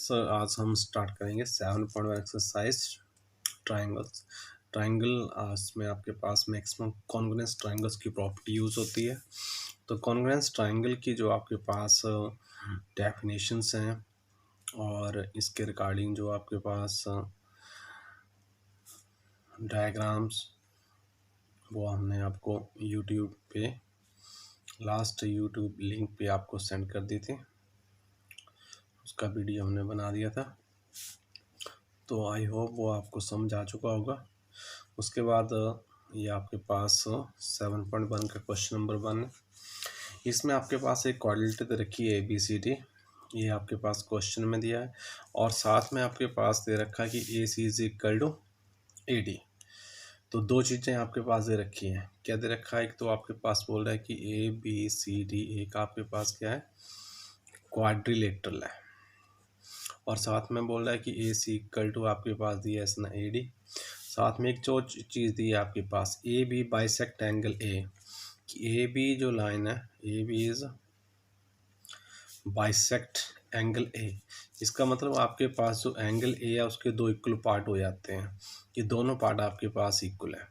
Students, आज हम start करेंगे 7.1 एक्सरसाइज ट्राइंगल्स। ट्राइंगल में आपके पास मैक्सिमम कॉन्ग्रुएंस ट्राइंगल्स की प्रॉपर्टी यूज़ होती है। तो कॉन्ग्रुएंस ट्राइंगल की जो आपके पास डेफिनेशंस हैं और इसके रिगार्डिंग जो आपके पास डायग्राम्स वो हमने आपको यूट्यूब पे लास्ट यूट्यूब लिंक पे आपको सेंड कर दी थी, उसका वीडियो हमने बना दिया था। तो आई होप वो आपको समझ आ चुका होगा। उसके बाद ये आपके पास 7.1 का क्वेश्चन नंबर 1 है। इसमें आपके पास एक कोऑर्डिनेट दे रखी है ABCD, ये आपके पास क्वेश्चन में दिया है और साथ में आपके पास दे रखा है कि AC is equal to AD। तो दो चीज़ें आपके पास दे रखी हैं। क्या दे रखा है? एक तो आपके पास बोल रहा है कि ABCD एक आपके पास क्या है, क्वाड्रिलेटरल है, और साथ में बोल रहा है कि AC इक्वल टू आपके पास दिया है ना AD। साथ में एक जो चीज़ दी है आपके पास AB बाइसेक्ट एंगल A, कि AB जो लाइन है AB is bisect angle A। इसका मतलब आपके पास जो एंगल A है उसके दो इक्वल पार्ट हो जाते हैं, ये दोनों पार्ट आपके पास इक्वल है।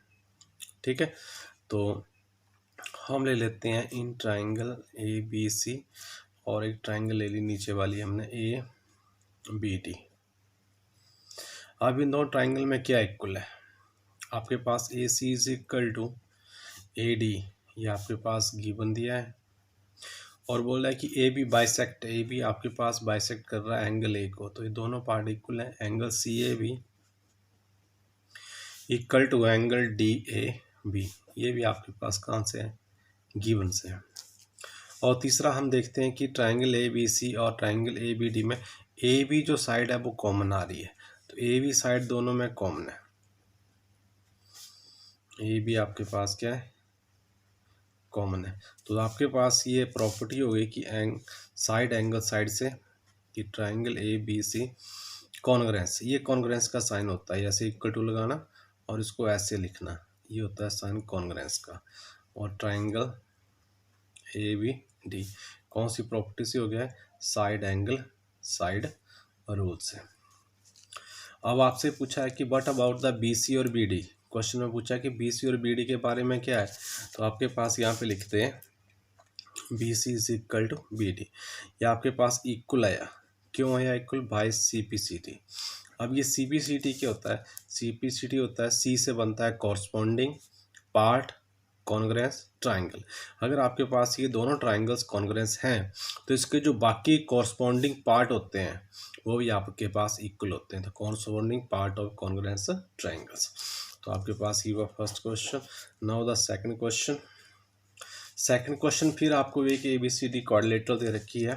ठीक है, तो हम ले लेते हैं इन ट्राइंगल ABC और एक ट्राइंगल ले ली नीचे वाली हमने ABD। अब इन दो ट्राइंगल में क्या इक्वल है? आपके पास AC is equal to AD, ये आपके पास गिवन दिया है और बोल रहा है कि AB बाइसेक्ट, AB आपके पास बाइसेक्ट कर रहा है एंगल A को, तो ये दोनों पार्ट इक्वल है। Angle CAB equal to angle DAB, ये भी आपके पास कहाँ से है, गिवन से है। और तीसरा हम देखते हैं कि ट्राइंगल ABC और ट्राइंगल ABD में AB जो साइड है वो कॉमन आ रही है, तो AB साइड दोनों में कॉमन है। AB आपके पास क्या है, कॉमन है। तो आपके पास ये प्रॉपर्टी हो गई कि साइड एंगल साइड से कि ट्राइंगल ABC कॉन्ग्रुएंस, ये कॉन्ग्रुएंस का साइन होता है, ऐसे इक्वल टू लगाना और इसको ऐसे लिखना, ये होता है साइन कॉन्ग्रुएंस का। और ट्राइंगल ABD कौन सी प्रॉपर्टी से हो गया है, साइड एंगल साइड रूल से। अब आपसे पूछा है कि व्हाट अबाउट द BC और BD, क्वेश्चन में पूछा है कि BC और BD के बारे में क्या है, तो आपके पास यहाँ पे लिखते हैं BC is equal to BD। ये आपके पास इक्वल आया, क्यों आया इक्वल, बाय CPCT। अब ये CPCT क्या होता है, CPCT होता है C से बनता है कॉरस्पॉन्डिंग पार्ट कॉन्ग्रुएंस ट्राइंगल। अगर आपके पास ये दोनों ट्राइंगल्स कॉन्ग्रुएंस हैं तो इसके जो बाकी कॉरस्पॉन्डिंग पार्ट होते हैं वो भी आपके पास इक्वल होते हैं, तो corresponding part of congruence triangles. तो आपके पास ये हुआ first question. Now the second question. Second question फिर आपको एक ABCD क्वाड्रिलेटरल दे रखी है।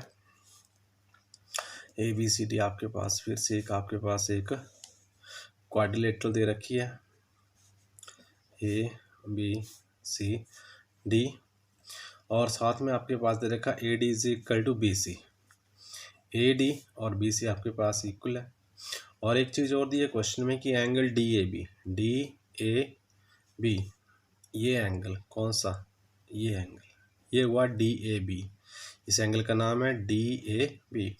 ABCD आपके पास फिर से एक आपके पास एक क्वाड्रिलेटरल दे रखी है ABCD, और साथ में आपके पास दे रखा AD is equal to BC। AD और BC आपके पास इक्वल है। और एक चीज़ और दी है क्वेश्चन में कि एंगल DAB, ये एंगल कौन सा, ये एंगल, ये हुआ DAB, इस एंगल का नाम है DAB,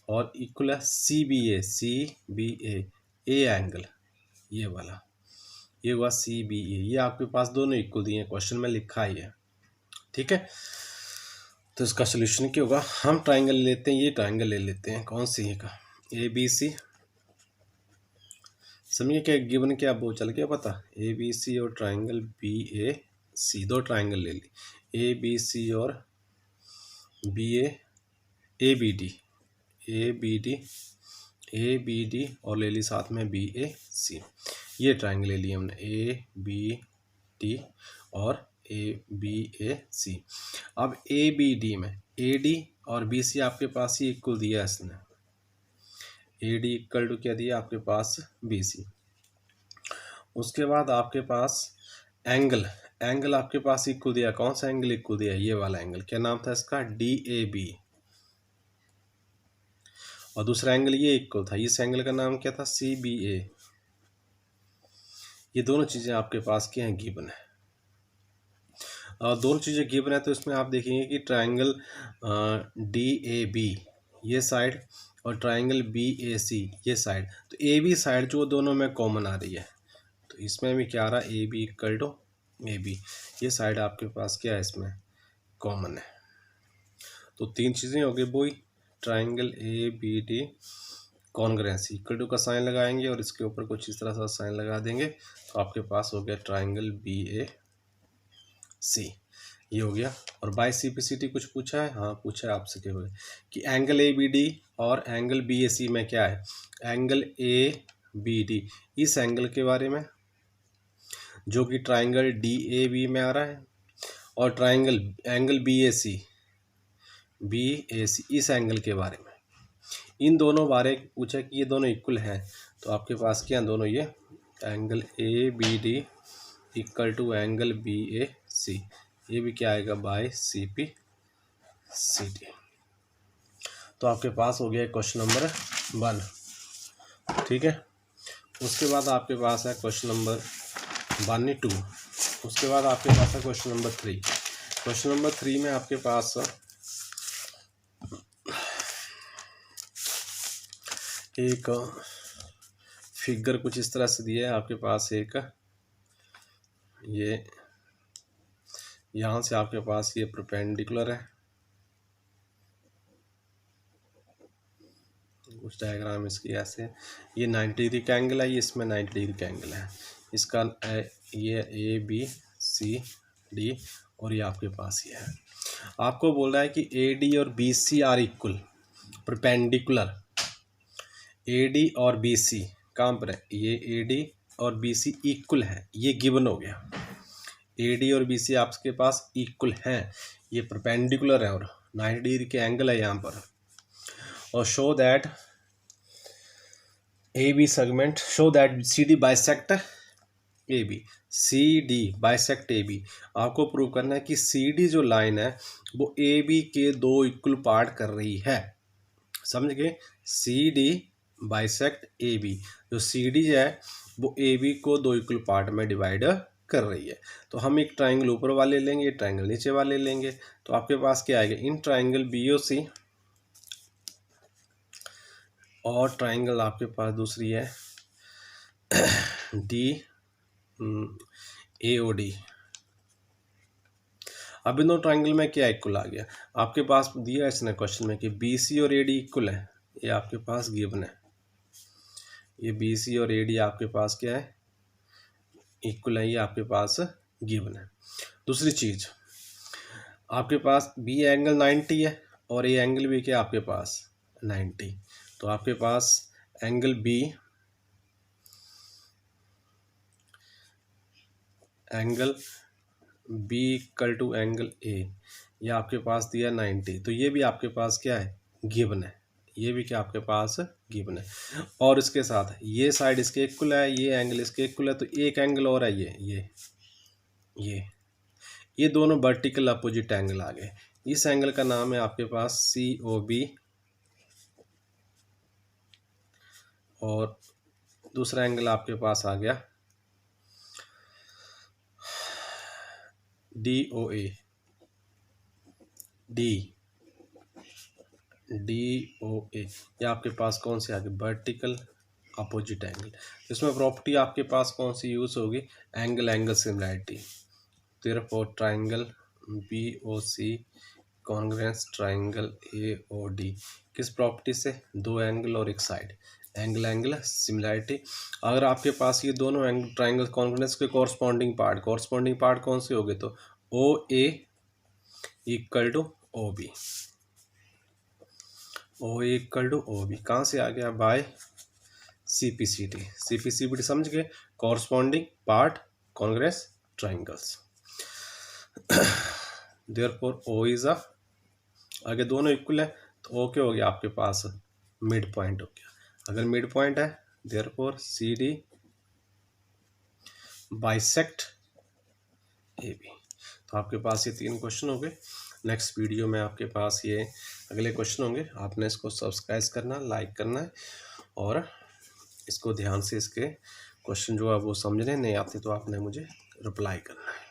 और इक्वल है CBA, ए एंगल ये वाला, ये हुआ CBA। ये आपके पास दोनों इक्वल दिए हैं, क्वेश्चन में लिखा ही है। ठीक है, तो इसका सोल्यूशन क्या होगा, हम ट्राइंगल लेते हैं, ये ट्राइंगल ले लेते हैं, कौन सी है का, ABC। समझिए क्या गिवन क्या वो चल गया पता, ABC और ट्राइंगल BAC, दो ट्राइंगल ले ली, ABC और ABD और ले ली साथ में BAC। ये ट्राइंगल ले लिए हमने ABD और BAC। अब ABD में AD और BC आपके पास ही इक्वल दिया है इसने, AD इक्वल टू क्या दिया आपके पास BC। उसके बाद आपके पास एंगल आपके पास इक्वल दिया, कौन सा एंगल इक्वल दिया, ये वाला एंगल, क्या नाम था इसका, DAB। और दूसरा एंगल ये इक्वल था, इस एंगल का नाम क्या था, CBA। ये दोनों चीज़ें आपके पास क्या हैं, गिवन है। और दोनों चीज़ें गिवन है तो इसमें आप देखेंगे कि ट्राइंगल DAB ये साइड और ट्राइंगल बी ए सी ये साइड, तो ए बी साइड जो दोनों में कॉमन आ रही है, तो इसमें भी क्या आ रहा है, A B equal to A B, ये साइड आपके पास क्या है, इसमें कॉमन है। तो तीन चीज़ें हो गई वही, triangle A B D congruence, equal to का साइन लगाएंगे और इसके ऊपर कुछ इस तरह सा साइन लगा देंगे, तो आपके पास हो गया ट्राइंगल बी ए सी, ये हो गया। और by C P C T कुछ पूछा है, हाँ पूछा है आपसे क्या होगा कि एंगल ए बी डी और एंगल बी ए सी में क्या है, एंगल ए बी डी इस एंगल के बारे में जो कि ट्राइंगल डी ए बी में आ रहा है, और ट्राइंगल एंगल बी ए सी इस एंगल के बारे में, इन दोनों बारे पूछा कि ये दोनों इक्वल हैं, तो आपके पास क्या दोनों ये angle A B D equal to angle B A C, ये भी क्या आएगा by C P C T. तो आपके पास हो गया क्वेश्चन नंबर 1, ठीक है। उसके बाद आपके पास है क्वेश्चन नंबर 1 2, उसके बाद आपके पास है क्वेश्चन नंबर 3। क्वेश्चन नंबर 3 में आपके पास एक फिगर कुछ इस तरह से दिया है, आपके पास एक ये यहाँ से आपके पास ये परपेंडिकुलर है, कुछ डायग्राम इसकी ऐसे, ये 90 डिग्री का एंगल है, ये इसमें 90 डिग्री का एंगल है, इसका ये ए बी सी डी और ये आपके पास ये है। आपको बोल रहा है कि ए डी और B C are equal perpendicular, A D और बी सी कहाँ पर है, ये ए डी और बी सी इक्वल है, ये गिवन हो गया, ए डी और बी सी आपके पास इक्वल हैं, ये परपेंडिकुलर है और 90 डिग्री के एंगल है यहाँ पर। और show that A B segment, show that C D bisect A B, C D bisect A B, आपको प्रूव करना है कि सी डी जो लाइन है वो ए बी के दो इक्वल पार्ट कर रही है, समझ गए, C D bisect A B, जो सी डी है वो ए बी को दो इक्वल पार्ट में डिवाइड कर रही है। तो हम एक ट्राइंगल ऊपर वाले लेंगे, ट्राइंगल नीचे वाले लेंगे, तो आपके पास क्या आएगा, इन ट्राइंगल बी ओ सी और ट्राइंगल आपके पास दूसरी है डी ए ओ डी, अब इन दो ट्राइंगल में क्या इक्वल आ गया, आपके पास दिया इसने क्वेश्चन में कि बी सी और ए डी इक्वल है, ये आपके पास गिवन है, ये बी सी और ए डी आपके पास क्या है, इक्वल है, ये आपके पास गिवन है। दूसरी चीज आपके पास बी एंगल 90 है और ए एंगल भी क्या आपके पास 90, तो आपके पास angle B equal to angle A, ये आपके पास दिया 90, तो ये भी आपके पास क्या है गिवन है, ये भी क्या आपके पास गिवन है। और इसके साथ ये साइड इसके इक्वल है, ये एंगल इसके इक्वल है, तो एक एंगल और है ये दोनों वर्टिकल अपोजिट एंगल आ गए। इस एंगल का नाम है आपके पास सी ओ बी और दूसरा एंगल आपके पास आ गया डी ओ ए, ये आपके पास कौन से आ गए वर्टिकल अपोजिट एंगल। इसमें प्रॉपर्टी आपके पास कौन सी यूज होगी, angle similarity, therefore triangle B O C congruence triangle A O D, किस प्रॉपर्टी से, दो एंगल और एक साइड, एंगल सिमिलैरिटी। अगर आपके पास ये दोनों एंगल ट्राइंगल कॉन्ग्रुएंस के कॉरस्पॉन्डिंग पार्ट कौन से हो गए, तो O A equal to O B, O A equal to O B कहाँ से आ गया, by C P C T समझ गए, corresponding part congruence triangles. Therefore O is a, आगे दोनों इक्वल है तो ओ क्या हो गया आपके पास मिड पॉइंट हो गया, अगर मिड पॉइंट है therefore C D bisect A B. तो आपके पास ये 3 क्वेश्चन हो गए। नेक्स्ट वीडियो में आपके पास ये अगले क्वेश्चन होंगे, आपने इसको सब्सक्राइब करना, लाइक करना है और इसको ध्यान से इसके क्वेश्चन जो है वो समझने नहीं आते तो आपने मुझे रिप्लाई करना है।